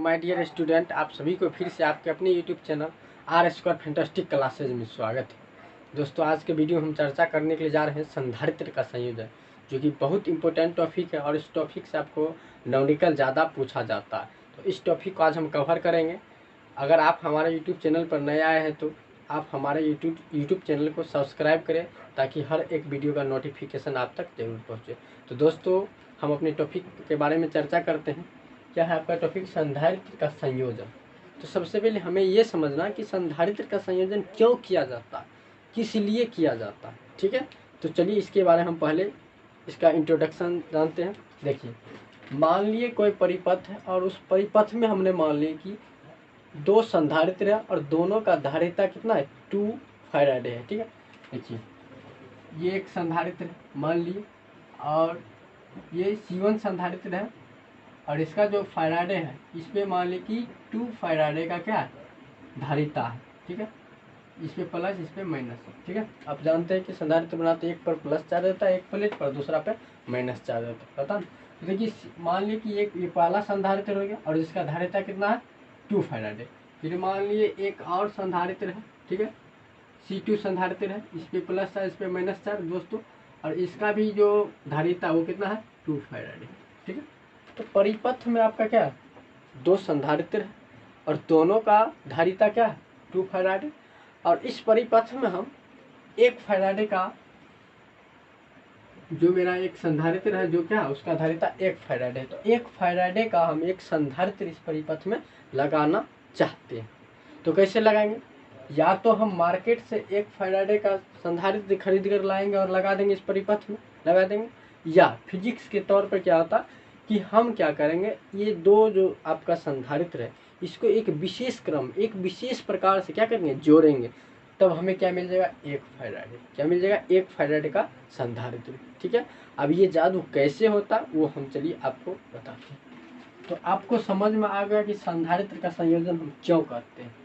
My dear student, आप सभी को फिर से आपके अपने YouTube channel are square fantastic classes में स्वागत है। दोस्तों, आज के वीडियो हम चर्चा करने के लिए जा रहे हैं संधारित्र का संयोजन, जो कि बहुत इंपॉर्टेंट टॉपिक है और इस टॉपिक से आपको न्यूमेरिकल ज़्यादा पूछा जाता है। तो इस टॉपिक को आज हम कवर करेंगे। अगर आप हमारे यूट्यूब चैनल पर नए आए हैं तो आप हमारे यूट्यूब चैनल को सब्सक्राइब करें, ताकि हर एक वीडियो का नोटिफिकेशन आप तक जरूर पहुँचे। तो दोस्तों, हम अपने टॉपिक के बारे में चर्चा करते हैं। क्या है आपका टॉपिक? संधारित्र का संयोजन। तो सबसे पहले हमें ये समझना कि संधारित्र का संयोजन क्यों किया जाता है, किस लिए किया जाता है। ठीक है, तो चलिए इसके बारे में हम पहले इसका इंट्रोडक्शन जानते हैं। देखिए, मान लिए कोई परिपथ है और उस परिपथ में हमने मान लिए कि दो संधारित्र है और दोनों का धारिता कितना है? 2 फैराडे है। ठीक है, देखिए ये एक संधारित्र मान लिए और ये C1 संधारित्र है और इसका जो फैराडे है इस पे मान ली कि 2 फैराडे का क्या है? धारिता है। ठीक है, इस पे प्लस इस पे माइनस। ठीक है, आप जानते हैं कि संधारित्र बनाते एक पर प्लस चार्ज रहता है, एक प्लेट पर, दूसरा पे माइनस चार्ज रहता है, पता ना। तो देखिए, मान ली कि ये पहला संधारित्र हो गया और इसका धारिता कितना है? 2 फैराडे। फिर मान लिए एक और संधारित्र है, ठीक है, C2 संधारित्र है, इस पे प्लस चार्ज इस पे माइनस चार्ज दोस्तों, और इसका भी जो धारिता वो कितना है? 2 फैराडे। ठीक है, तो परिपथ में आपका क्या है? दो संधारित्र है और दोनों का धारिता क्या है? 2 फैराडे। और इस परिपथ में हम 1 फैराडे का, जो मेरा एक संधारित्र है जो क्या उसका धारिता 1 फैराडे है, तो 1 फैराडे का हम एक संधारित्र इस परिपथ में लगाना चाहते हैं। तो कैसे लगाएंगे? या तो हम मार्केट से 1 फैराडे का संधारित्र खरीद कर लाएंगे और लगा देंगे, इस परिपथ में लगा देंगे, या फिजिक्स के तौर पर क्या होता कि हम क्या करेंगे, ये दो जो आपका संधारित्र है इसको एक विशेष क्रम, एक विशेष प्रकार से क्या करेंगे? जोड़ेंगे, तब हमें क्या मिल जाएगा? 1 फैराडे। क्या मिल जाएगा? 1 फैराडे का संधारित्र। ठीक है, अब ये जादू कैसे होता वो हम चलिए आपको बताते हैं। तो आपको समझ में आ गया कि संधारित्र का संयोजन हम क्यों करते हैं।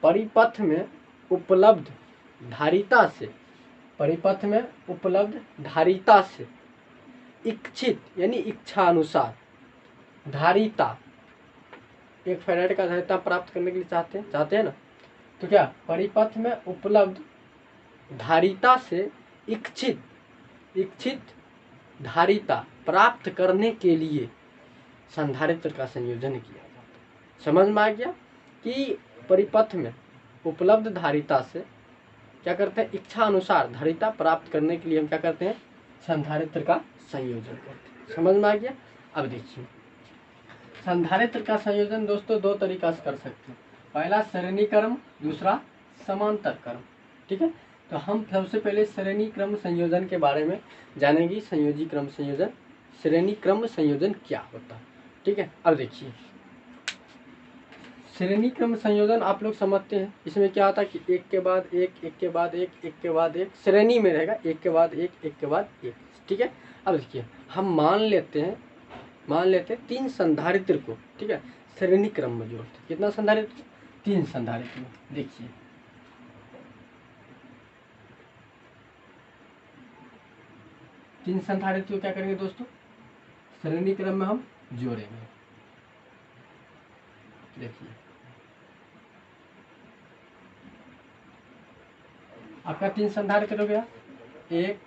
परिपथ में उपलब्ध धारिता से, परिपथ में उपलब्ध धारिता से इच्छित यानी इच्छा अनुसार धारिता, 1 फैराडे का धारिता प्राप्त करने के लिए चाहते हैं ना, तो क्या परिपथ में उपलब्ध धारिता से इच्छित धारिता प्राप्त करने के लिए संधारित्र का संयोजन किया जाता है। समझ में आ गया कि परिपथ में उपलब्ध धारिता से क्या करते हैं? इच्छा अनुसार धारिता प्राप्त करने के लिए हम क्या करते हैं? संधारित्र का संयोजन करते हैं। समझ में आ गया। अब देखिए, संधारित्र का संयोजन दोस्तों दो तरीका से कर सकते हैं। पहला श्रेणी क्रम, दूसरा समांतर क्रम। ठीक है, तो हम सबसे पहले श्रेणी क्रम संयोजन के बारे में जानेंगे। संयोजी क्रम संयोजन, श्रेणी क्रम संयोजन क्या होता है। ठीक है, अब देखिए, श्रेणी क्रम संयोजन आप लोग समझते हैं। इसमें क्या होता है कि एक के बाद एक, एक के बाद एक, एक के बाद एक, श्रेणी में रहेगा, एक के बाद एक, एक के बाद एक। ठीक है, अब देखिए, हम मान लेते हैं 3 संधारित्र को, ठीक है, श्रेणी क्रम में जोड़ते हैं। कितना संधारित्र? 3 संधारित्र में। देखिए, तीन संधारित्र को क्या करेंगे दोस्तों? श्रेणी क्रम में हम जोड़ेंगे। देखिए, आपका 3 संधारित्र हो गया, 1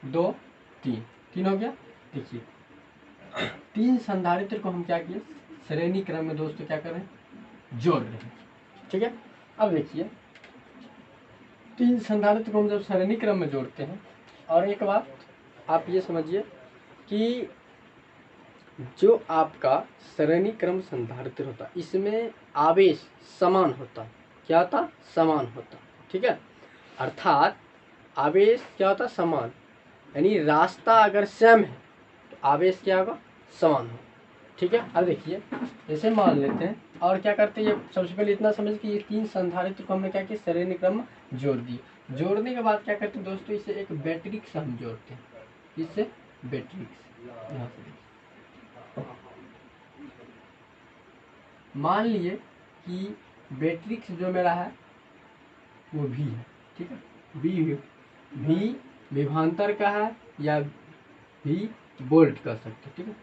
2 3 हो गया। देखिए, 3 संधारित्र को हम क्या किए? श्रेणी क्रम में दोस्तों क्या कर रहे हैं? जोड़ रहे हैं। ठीक है, अब देखिए, 3 संधारित्र को हम जब श्रेणी क्रम में जोड़ते हैं, और एक बात आप ये समझिए कि जो आपका श्रेणी क्रम संधारित्र होता है इसमें आवेश समान होता है। क्या होता? समान होता। ठीक है, अर्थात आवेश क्या होता? समान, यानी रास्ता अगर सेम है तो आवेश क्या होगा? समान हो। ठीक है, अब देखिए, जैसे मान लेते हैं और क्या करते हैं, ये सबसे पहले इतना समझ कि ये 3 संधारित्र को हमने क्या किया? श्रेणी क्रम में जोड़ दिए। जोड़ने के बाद क्या करते हैं दोस्तों? इसे एक बैटरिक्स हम जोड़ते हैं। इससे बैटरिक्स, यहाँ से मान लिए कि बैटरिक्स जो मेरा है वो भी है। ठीक है, भी विभवांतर का है या भी वोल्ट कर सकते। ठीक है,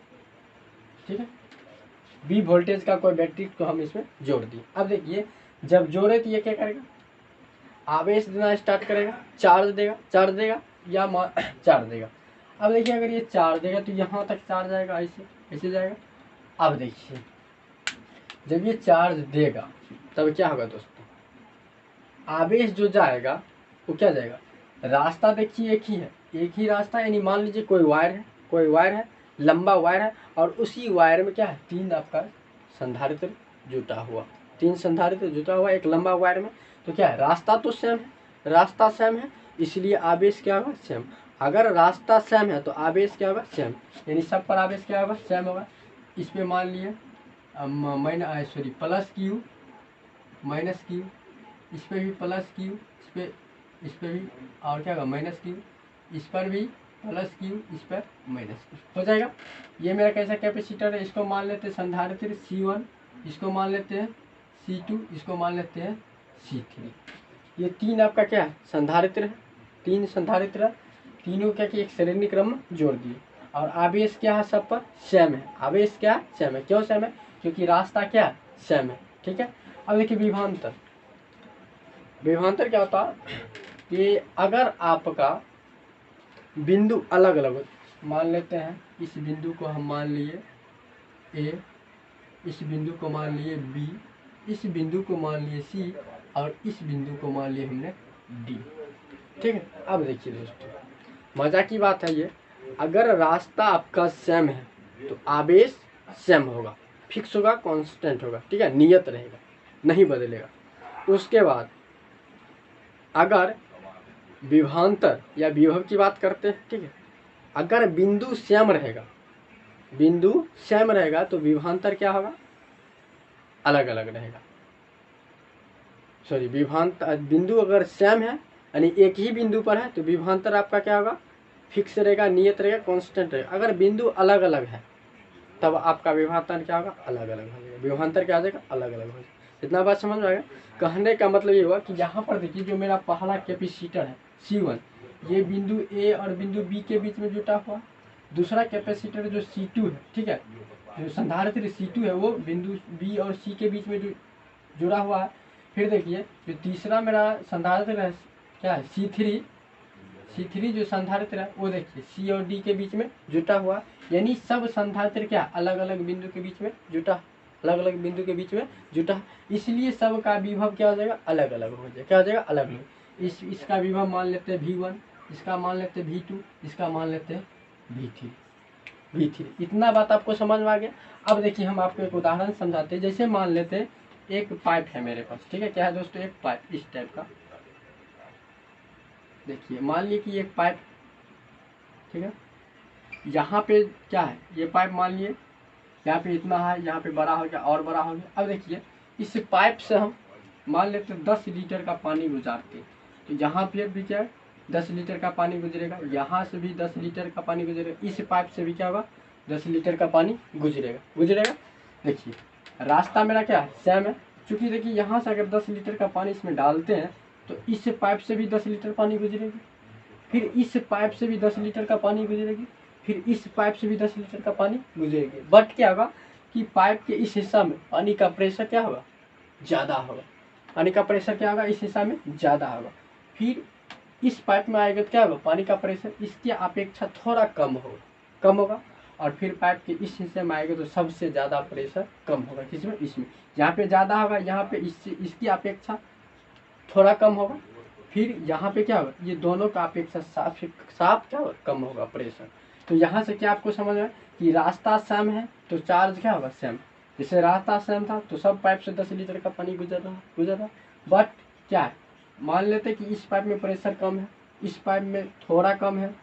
ठीक है, V वोल्टेज का कोई बैटरी को हम इसमें जोड़ दिए। अब देखिए जब जोड़े तो ये क्या करेगा, आवेश देना स्टार्ट करेगा, चार्ज देगा या चार्ज देगा। अब देखिए अगर ये चार्ज देगा तो यहाँ तक चार्ज आएगा, ऐसे जाएगा। अब देखिए जब ये चार्ज देगा तब क्या होगा दोस्तों, आवेश जो जाएगा वो क्या जाएगा, रास्ता देखिए एक ही रास्ता, यानी मान लीजिए कोई वायर है, लंबा वायर है, और उसी वायर में क्या है, 3 आपका संधारित्र जुटा हुआ, 3 संधारित्र जुटा हुआ एक लंबा वायर में। तो क्या है, रास्ता तो सेम है, इसलिए आवेश क्या होगा, सेम। अगर रास्ता सेम है तो आवेश क्या होगा, सेम, यानी सब पर आवेश क्या होगा, सेम होगा। इस पे मान लिए प्लस क्यू माइनस क्यू, इस पे भी प्लस क्यू, इस पे भी और क्या होगा, माइनस क्यू, इस पर भी प्लस क्यू, इस पर माइनस क्यू हो जाएगा। ये मेरा कैसा कैपेसिटर है, इसको मान लेते हैं संधारित्र C1, इसको मान लेते हैं C2, इसको मान लेते हैं C3। ये 3 आपका क्या है, संधारित्र है, 3 संधारित्र है, तीनों क्या कि एक श्रेणी क्रम में जोड़ दिए, और आवेश क्या है, सब पर सेम है। आवेश क्या सेम है, क्यों सेम है, क्योंकि रास्ता क्या सेम है, ठीक है। अब देखिए विभवांतर क्या होता है कि अगर आपका बिंदु अलग अलग हो, मान लेते हैं इस बिंदु को हम मान लिए A, इस बिंदु को मान लिए B, इस बिंदु को मान लिए C, और इस बिंदु को मान लिए हमने D, ठीक है। अब देखिए दोस्तों मजा की बात है ये, अगर रास्ता आपका सेम है तो आवेश सेम होगा, फिक्स होगा, कांस्टेंट होगा, ठीक है, नियत रहेगा, नहीं बदलेगा। उसके बाद अगर विभवांतर या विभव की बात करते हैं, ठीक है, अगर बिंदु सेम रहेगा तो विभवांतर क्या होगा, अलग अलग रहेगा। विभवांतर बिंदु अगर सेम है यानी एक ही बिंदु पर है तो विभवांतर आपका क्या होगा, फिक्स रहेगा, नियत रहेगा, कांस्टेंट रहेगा। अगर बिंदु अलग अलग है तब आपका विभवांतर क्या होगा, अलग अलग हो जाएगा, विभवांतर क्या हो जाएगा, अलग अलग हो जाएगा। इतना बात समझ में आएगा। कहने का मतलब ये हुआ कि यहाँ पर देखिए जो मेरा पहला कैपेसिटर है C1, ये बिंदु A और बिंदु B के बीच में जुटा हुआ। दूसरा कैपेसिटर जो C2 है, ठीक है, जो संधारित्र C2 है वो बिंदु B और C के बीच में जो जुड़ा हुआ है। फिर देखिए जो तीसरा मेरा संधारित्र है क्या है, C3 जो संधारित्र है वो देखिए C और D के बीच में जुटा हुआ, यानी सब संधारित्र क्या अलग अलग बिंदु के बीच में जुटा, इसलिए सब का विभव क्या हो जाएगा, अलग अलग हो जाएगा, क्या हो जाएगा, अलग अलग। इसका विभव मान लेते हैं V1, इसका मान लेते हैं V2, इसका मान लेते हैं V3। इतना बात आपको समझ में आ गया। अब देखिए हम आपको एक उदाहरण समझाते हैं। जैसे मान लेते हैं एक पाइप है मेरे पास, ठीक है, क्या है दोस्तों, एक पाइप इस टाइप का। देखिए मान लीजिए कि एक पाइप, ठीक है, यहाँ पे क्या है, ये पाइप मान लिए यहाँ पे इतना है, यहाँ पे बड़ा हो गया और बड़ा हो गया। अब देखिए इस पाइप से हम मान लेते 10 लीटर का पानी गुजारते, तो यहाँ पे भी क्या है 10 लीटर का पानी गुजरेगा, यहाँ से भी 10 लीटर का पानी गुजरेगा, इस पाइप से भी क्या होगा 10 लीटर का पानी गुजरेगा। देखिए रास्ता मेरा क्या है, सेम है, चूँकि देखिए यहाँ से अगर 10 लीटर का पानी इसमें डालते हैं तो इस पाइप से भी 10 लीटर पानी गुजरेगी, फिर इस पाइप से भी 10 लीटर का पानी गुजरेगी, फिर इस पाइप से भी 10 लीटर का पानी गुजरेगी। बट क्या होगा कि पाइप के इस हिस्सा में पानी का प्रेशर क्या होगा, ज़्यादा होगा, पानी का प्रेशर क्या होगा, इस हिस्सा में ज़्यादा होगा। फिर इस पाइप में आएगा तो क्या होगा, पानी का प्रेशर इसकी अपेक्षा थोड़ा कम होगा, और फिर पाइप के इस हिस्से में आएगा तो सबसे ज़्यादा प्रेशर कम होगा, किसमें, इसमें। यहाँ पे ज़्यादा होगा, यहाँ पे इसकी अपेक्षा थोड़ा कम होगा, फिर यहाँ पे क्या होगा, ये दोनों का अपेक्षा साफ क्या होगा, कम होगा प्रेशर। तो यहाँ से क्या आपको समझ में कि रास्ता सेम है तो चार्ज क्या होगा, सेम। जैसे रास्ता सेम था तो सब पाइप से 10 लीटर का पानी गुजर रहा, बट क्या है, मान लेते कि इस पाइप में प्रेशर कम है, इस पाइप में थोड़ा कम है,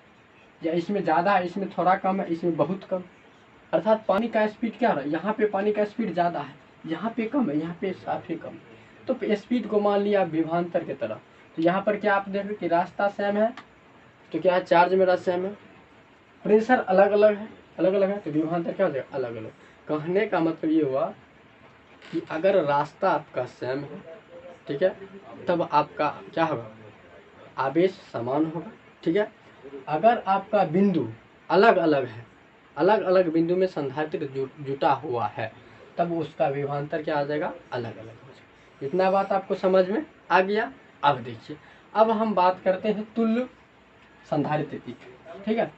या इसमें ज़्यादा है, इसमें थोड़ा कम है, इसमें बहुत कम, अर्थात पानी का स्पीड क्या हो रहा है, यहाँ पे पानी का स्पीड ज़्यादा है, यहाँ पे कम है, यहाँ पे काफ़ी कम। तो स्पीड को मान लिया विभवांतर की तरह। तो यहाँ पर क्या आप देख रहे कि रास्ता सेम है तो क्या है, चार्ज मेरा सेम है, प्रेशर अलग अलग है तो विभवांतर क्या हो जाएगा, अलग अलग। कहने का मतलब ये हुआ कि अगर रास्ता आपका सेम है, ठीक है, तब आपका क्या होगा, आवेश समान होगा, ठीक है। अगर आपका बिंदु अलग अलग है, अलग अलग बिंदु में संधारित्र जुटा हुआ है, तब उसका विभवांतर क्या आ जाएगा, अलग अलग हो जाएगा। इतना बात आपको समझ में आ गया। अब देखिए, अब हम बात करते हैं तुल्य संधारित्र की। ठीक है,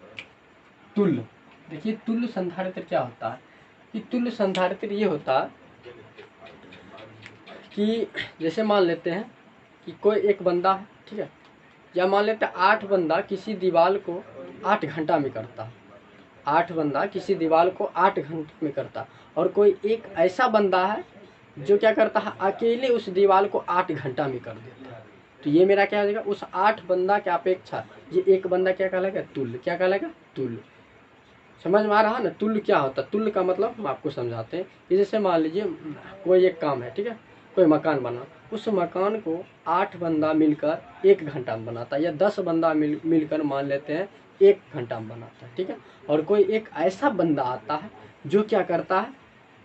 तुल्य, देखिए तुल्य संधारित्र क्या होता है कि तुल्य संधारित्र ये होता है कि जैसे मान लेते हैं कि कोई एक बंदा है, ठीक है, या मान लेते हैं 8 बंदा किसी दीवार को 8 घंटा में करता है, 8 बंदा किसी दीवार को 8 घंटे में करता, और कोई एक ऐसा बंदा है जो क्या करता है, अकेले उस दीवार को 8 घंटा में कर देता है। तो ये मेरा क्या हो जाएगा, उस 8 बंदा के अपेक्षा ये एक बंदा क्या कहलाएगा, तुल्य। क्या कहलाएगा, तुल्य। समझ में आ रहा है ना, तुल्य क्या होता है। तुल्य का मतलब हम आपको समझाते हैं कि जैसे मान लीजिए कोई एक काम है, ठीक है, कोई मकान बना, उस मकान को 8 बंदा मिलकर 1 घंटा में बनाता है, या 10 बंदा मिलकर मान लेते हैं 1 घंटा में बनाता है, ठीक है। और कोई एक ऐसा बंदा आता है जो क्या करता है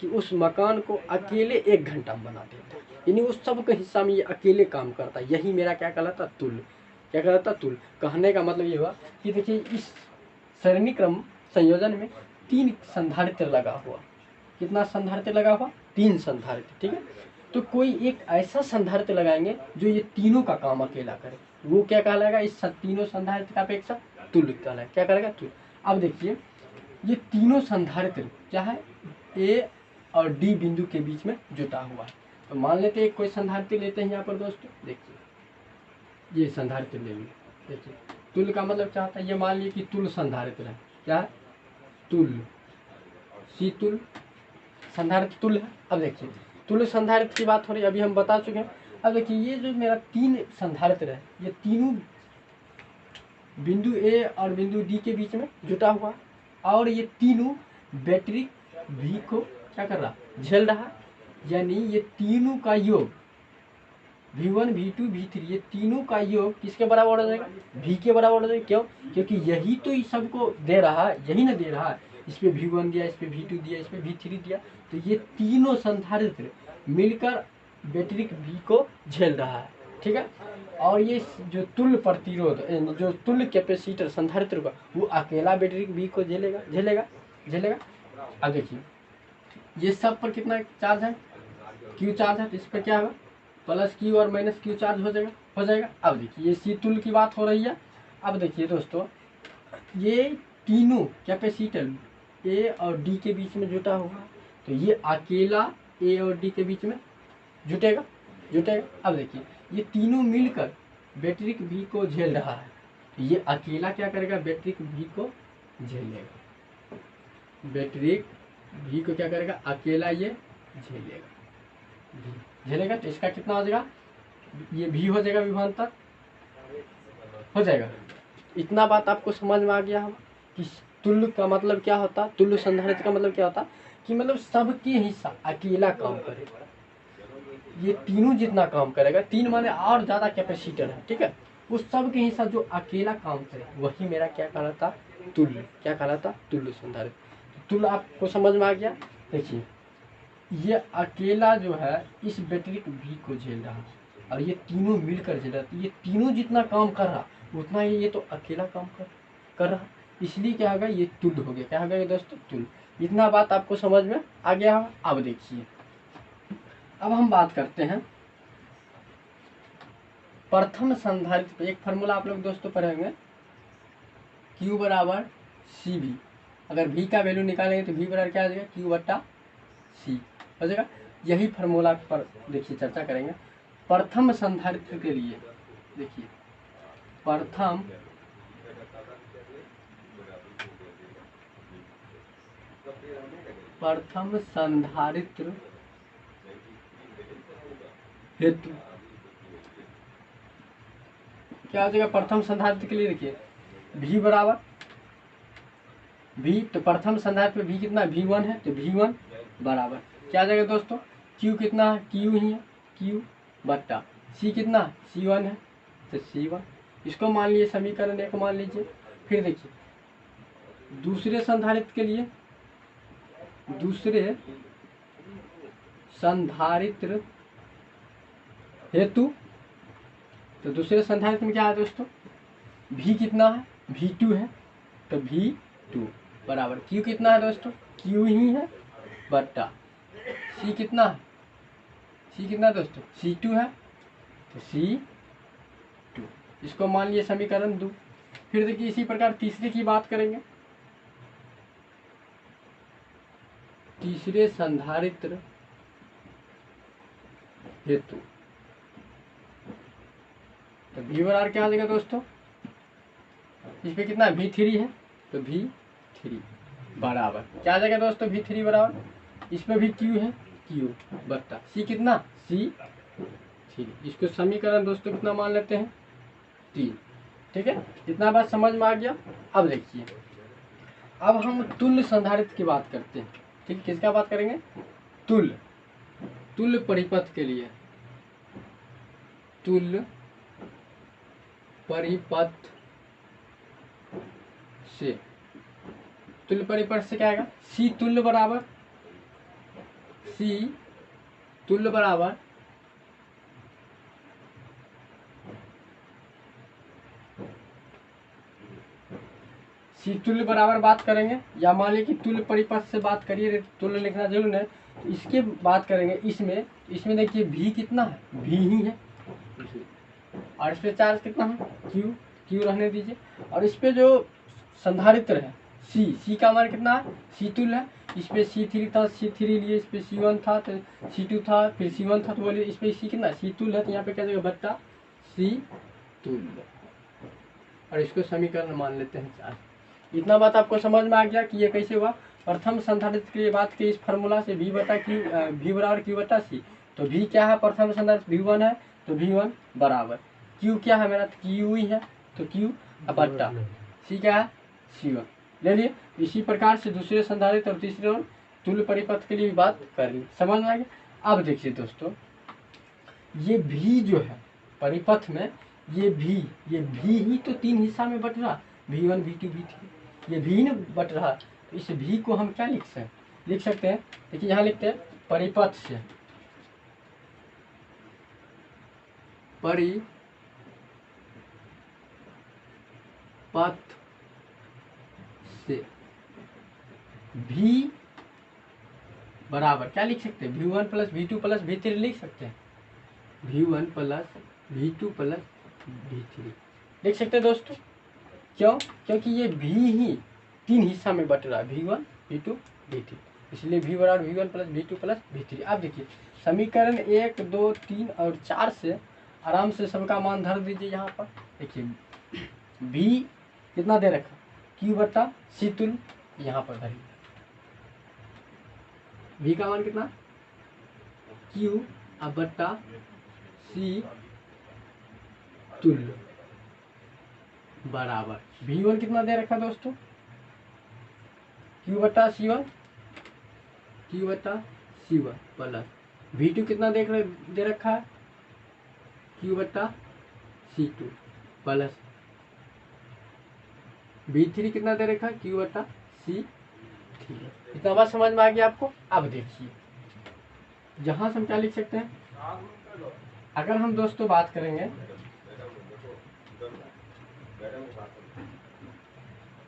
कि उस मकान को अकेले 1 घंटा में बना देता है, यानी उस सब के हिस्सा में ये अकेले काम करता है। यही मेरा क्या कहलाता, तुल्य। क्या कहलाता, तुल्य। कहने का मतलब ये हुआ कि देखिए इस श्रेणी क्रम संयोजन में 3 संधारित्र लगा हुआ। कितना संधारित्र लगा हुआ, 3 संधारित्र, ठीक है। तो कोई एक ऐसा संधारित्र लगाएंगे जो ये तीनों का काम अकेला करे, वो क्या कहलाएगा, इस तीनों संधारित्र का अपेक्षा तुल्य कहलाएगा। क्या करेगा, तुल्य। अब देखिए ये तीनों संधारित्र क्या है, ए और डी बिंदु के बीच में जुटा हुआ है। तो मान लेते हैं कोई संधारित्र लेते हैं यहाँ पर दोस्तों, देखिए ये संधारित्र लेंगे। देखिए तुल्य का मतलब क्या होता है, ये मान लीजिए कि तुल्य संधारित्र है। क्या है, तुल्य, सी तुल्य संधारित्र तुल्य है। अब देखिए तुल्य संधारित्र की बात हो रही है, अभी हम बता चुके हैं। अब देखिए ये जो मेरा 3 संधारित्र है, ये तीनों बिंदु ए और बिंदु डी के बीच में जुटा हुआ, और ये तीनों बैटरी भी को क्या कर रहा, झेल रहा। यानी ये तीनों का योग V1 V2 V3 ये तीनों का योग किसके बराबर हो जाएगा, V के बराबर हो जाएगा। क्यों, क्योंकि यही तो इस सबको दे रहा है, यही ना दे रहा है। इस पे V1 दिया, इस पे V2 दिया, इस पे V3 दिया, तो ये तीनों संधारित्र मिलकर बैटरी V को झेल रहा है, ठीक है। और ये जो तुल्य प्रतिरोध, जो तुल्य कैपेसिटर संधारित्र का, वो अकेला बैटरी V को झेलेगा झेलेगा झेलेगा। अब देखिए ये सब पर कितना चार्ज है, Q चार्ज है, तो इस पर क्या होगा, प्लस Q और माइनस Q चार्ज हो जाएगा। अब देखिए ये सी तुल्य की बात हो रही है। अब देखिए दोस्तों ये तीनों कैपेसिटर ए और डी के बीच में जुटा हुआ, तो ये अकेला ए और डी के बीच में जुटेगा। अब देखिए ये तीनों मिलकर बैटरी V को झेल रहा है, तो ये अकेला क्या करेगा, बैटरी V को झेलेगा। बैटरी V को क्या करेगा, अकेला ये झेलेगा। तो इसका कितना हो जाएगा, ये V हो जाएगा, विभवांतर हो जाएगा। इतना बात आपको समझ में आ गया हम कि तुल्य का मतलब क्या होता, तुल्य संधारित्र का मतलब क्या होता कि मतलब सबके हिस्सा अकेला काम करेगा। ये तीनों जितना काम करेगा, 3 माने और ज्यादा कैपेसिटर है, ठीक है, उस सब के हिस्सा जो अकेला काम करे वही मेरा क्या कहलाता, तुल्य। क्या कहलाता, तुल्य संधारित्र। तुल्य आपको समझ में आ गया। देखिए ये अकेला जो है इस बैटरी V को झेल रहा है, और ये तीनों मिलकर झेल रहा है। ये तीनों जितना काम कर रहा उतना ही ये तो अकेला काम कर रहा, इसलिए क्या होगा, ये तुल्य हो गया। क्या होगा ये दोस्तों, तुल्य। इतना बात आपको समझ में आ गया है। अब देखिए अब हम बात करते हैं प्रथम संधारित्र पे। एक फार्मूला आप लोग दोस्तों पढ़ेंगे, Q बराबर CV। अगर V का वैल्यू निकालेंगे तो V बराबर क्या आ जाएगा, Q बट्टा C हो जाएगा। यही फार्मूला पर देखिए चर्चा करेंगे। प्रथम संधारित्र के लिए देखिए, प्रथम संधारित्र हेतु क्या हो जाएगा, प्रथम संधारित्र के लिए देखिए V बराबर V, तो प्रथम संधारित्र में V कितना, V1 है, तो V1 बराबर क्या आ जाएगा दोस्तों, Q कितना है, Q ही है, Q बट्टा C कितना, C1 है, तो C1। इसको मान लीजिए समीकरण 1 मान लीजिए। फिर देखिए दूसरे संधारित्र के लिए, दूसरे संधारित्र हेतु, तो दूसरे संधारित्र में क्या है दोस्तों, V कितना है, V2 है, तो V2 बराबर Q कितना है दोस्तों, Q ही है बट्टा सी कितना है, सी कितना दोस्तों, C2 है, तो C2, इसको मान लिया समीकरण 2। फिर देखिए इसी प्रकार तीसरे की बात करेंगे, तीसरे संधारित्र हेतु, तो V बराबर क्या आ जाएगा दोस्तों, इसमें कितना V3 है, तो V3 बराबर क्या आ जाएगा दोस्तों, V3 बराबर, इसमें भी Q है, Q बट्टा C कितना, C3। इसको समीकरण दोस्तों कितना मान लेते हैं, 3। ठीक है, इतना बात समझ में आ गया। अब देखिए, अब हम तुल्य संधारित्र की बात करते हैं। ठीक है, किसका बात करेंगे, तुल्य परिपथ के लिए, तुल्य परिपथ से, तुल्य परिपथ से क्या आएगा, C तुल्य बराबर, C तुल्य बराबर C तुल्य बराबर बात करेंगे, या मान लीजिए कि तुल्य परिपथ से बात करिए, तुल्य लिखना जरूर है, इसके बात करेंगे। इसमें देखिए V कितना है, V ही है, और इस पे चार्ज कितना है, Q रहने दीजिए। और इस पे जो संधारित्र है C का मान कितना है, C तुल्य है, इस पे C3 था, C3 लिए, इस पे C1 था, तो C2 था, फिर C1 था, तो बोलिए इस पे C कितना है, C तुल्य है, तो यहाँ पे क्या जाएगा बट्टा C तुल्य, और इसको समीकरण मान लेते हैं 4। इतना बात आपको समझ में आ गया कि ये कैसे हुआ। प्रथम संधारित्र के लिए बात की इस फार्मूला से, V बराबर Q बटा C, तो V क्या है, प्रथम संधारित्र V1 है, तो V1 बराबर Q क्या है मेरा, तो Q ही है, तो Q बट्टा C क्या है, C1 ले लिए। इसी प्रकार से दूसरे संधारित्र और तीसरे और तुल्य परिपथ के लिए भी बात कर ली, समझ में आ गया। अब देखिए दोस्तों, ये V जो है परिपथ में, ये V ही तो 3 हिस्सा में बट रहा, V1 V2 V3, ये V ने बट रहा, तो इस V को हम क्या लिख सकते हैं, देखिए यहाँ लिखते हैं परिपथ से, परिपथ से V बराबर क्या लिख सकते हैं, V1 plus V2 plus V3 लिख सकते हैं, V1 plus V2 plus V3 लिख सकते हैं दोस्तों। क्यों, क्योंकि ये V ही 3 हिस्सा में बट रहा है, V1 V2 V3, इसलिए V बराबर V1 plus V2 plus V3। अब देखिए समीकरण 1 2 3 और 4 से आराम से सबका मान धर दीजिए। यहाँ पर देखिए V कितना दे रखा, Q बट्टा C तुल्य, यहाँ पर धरिए V का मान कितना, Q बट्टा C तुल्य बराबर V1 कितना दे रखा दोस्तों, Q बट्टा C1, Q बट्टा C1 प्लस V2 कितना दे रखा है, Q बट्टा C2 प्लस V3 कितना दे रखा है, Q बट्टा C3। इतना बात समझ में आ गया आपको। अब देखिए यहाँ से हम क्या लिख सकते हैं, अगर हम दोस्तों बात करेंगे,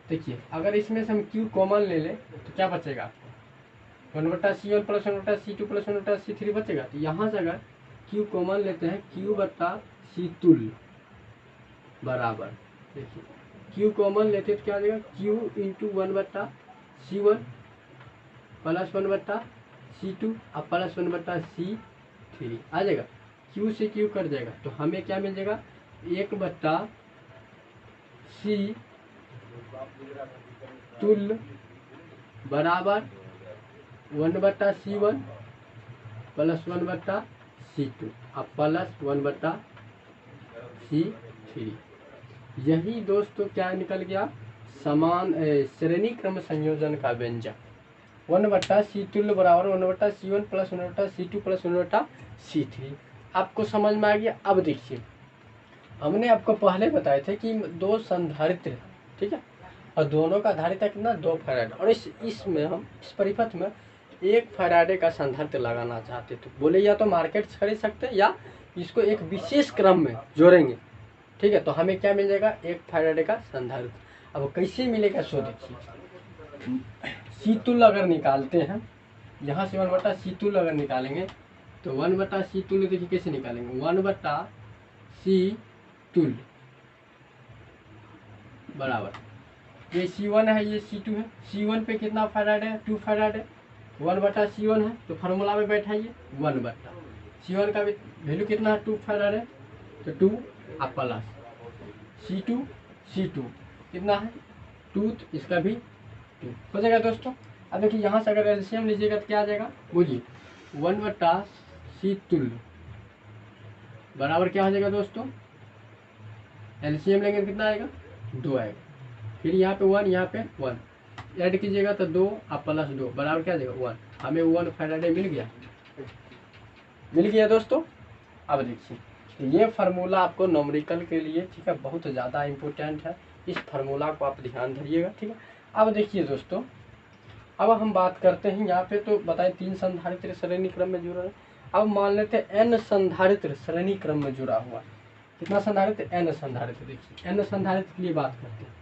देखिए अगर इसमें से हम Q कॉमन ले लें तो क्या बचेगा, 1/C1 plus 1/C2 plus 1/C3 बचेगा। तो यहाँ से अगर Q कॉमन लेते हैं, Q बट्टा C तुल्य बराबर, देखिए Q कॉमन लेते तो क्या आ जाएगा, Q into 1/C1 plus 1/C2 और प्लस 1/C3 आ जाएगा, Q से Q कट जाएगा, तो हमें क्या मिल जाएगा, 1/C तुल्य बराबर 1/C1 प्लस 1/C2 और प्लस 1/C3। यही दोस्तों क्या निकल गया, समान श्रेणी क्रम संयोजन का व्यंजक, 1/C तुल्य बराबर 1/C1 plus 1/C2 plus 1/C3। आपको समझ में आ गया। अब देखिए हमने आपको पहले बताए थे कि 2 संधारित्र, ठीक है, और दोनों का धारिता कितना, 2 फैराडे, और इसमें हम इस परिपथ में 1 फैराडे का संधारित्र लगाना चाहते तो बोले या तो मार्केट से खरीद सकते हैं या इसको एक विशेष क्रम में जोड़ेंगे, ठीक है, तो हमें क्या मिल जाएगा, 1 फैराडे का संधारित्र। अब कैसे मिलेगा सो देखिए, C तुल्य अगर निकालते हैं, यहाँ से 1/c तुल्य अगर निकालेंगे तो 1/c तुल्य देखिए कैसे निकालेंगे, 1/c तुल्य बराबर ये C1 है, ये C2 है। C1 पे कितना फैराड है, 2 फैराड है। 1/C1 है तो फार्मूला में बैठाइए 1/C1 का वैल्यू कितना है, 2 फैराड है तो 2 आप प्लस C2 कितना है 2, तो इसका भी 2 हो जाएगा दोस्तों। अब देखिए यहाँ से अगर एलसीएम लीजिएगा तो क्या आ जाएगा, बोलिए 1/C तुल्य बराबर क्या हो जाएगा दोस्तों, एलसीएम लेंगे तो कितना आएगा 2 आएगा। फिर यहाँ पे 1, यहाँ पे 1 ऐड कीजिएगा तो 2 आप प्लस 2 बराबर क्या देगा 1। हमें 1 फैराडे मिल गया दोस्तों। अब देखिए तो ये फार्मूला आपको न्यूमेरिकल के लिए ठीक है बहुत ज़्यादा इम्पोर्टेंट है, इस फार्मूला को आप ध्यान धरिएगा ठीक है। अब देखिए दोस्तों, अब हम बात करते हैं यहाँ पे तो बताएं 3 संधारित्र श्रेणी क्रम में जुड़ा है। अब मान लेते हैं n संधारित्र श्रेणी क्रम में जुड़ा हुआ है। कितना संधारित्र, n संधारित्र। देखिए n संधारित्र के लिए बात करते हैं,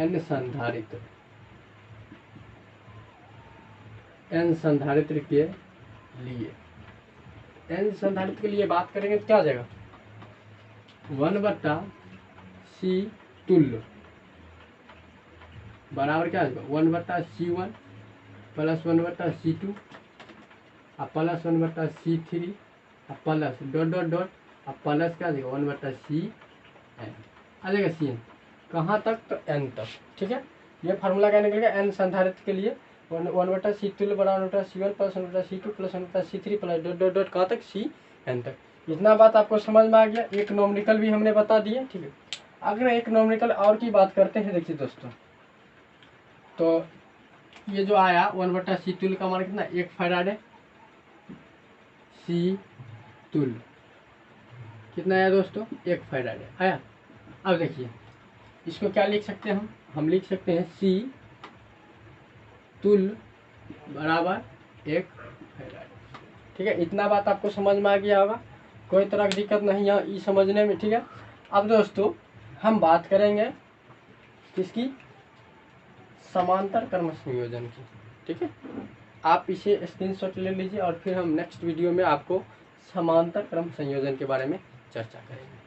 n संधारित्र के लिए बात करेंगे तो क्या हो जाएगा, 1/C तुल्य बराबर क्या होगा 1/C1 प्लस 1/C2 और प्लस 1/C3 और प्लस डॉट और प्लस क्या देगा 1/CN आ जाएगा CN कहाँ तक, तो n तक ठीक है। ये फार्मूला क्या निकलेगा, n संधारित्र के लिए 1/C तुल्य बराबर 1/C1 plus 1/C2 plus 1/C3 plus dot कहाँ तक CN तक। इतना बात आपको समझ में आ गया। एक नॉमिकल भी हमने बता दिया ठीक है। अगर एक नॉमिकल और की बात करते हैं, देखिए दोस्तों तो ये जो आया 1/C तुल्य का मान कितना 1 फैराड है, C तुल्य कितना आया दोस्तों 1 फैराड है आया। अब देखिए इसको क्या लिख सकते हैं हम लिख सकते हैं C तुल्य बराबर 1 फैराड ठीक है। इतना बात आपको समझ में आ गया होगा, कोई तरह की दिक्कत नहीं है ये समझने में ठीक है। अब दोस्तों हम बात करेंगे किसकी, समांतर क्रम संयोजन की ठीक है। आप इसे स्क्रीनशॉट ले लीजिए और फिर हम नेक्स्ट वीडियो में आपको समांतर क्रम संयोजन के बारे में चर्चा करेंगे।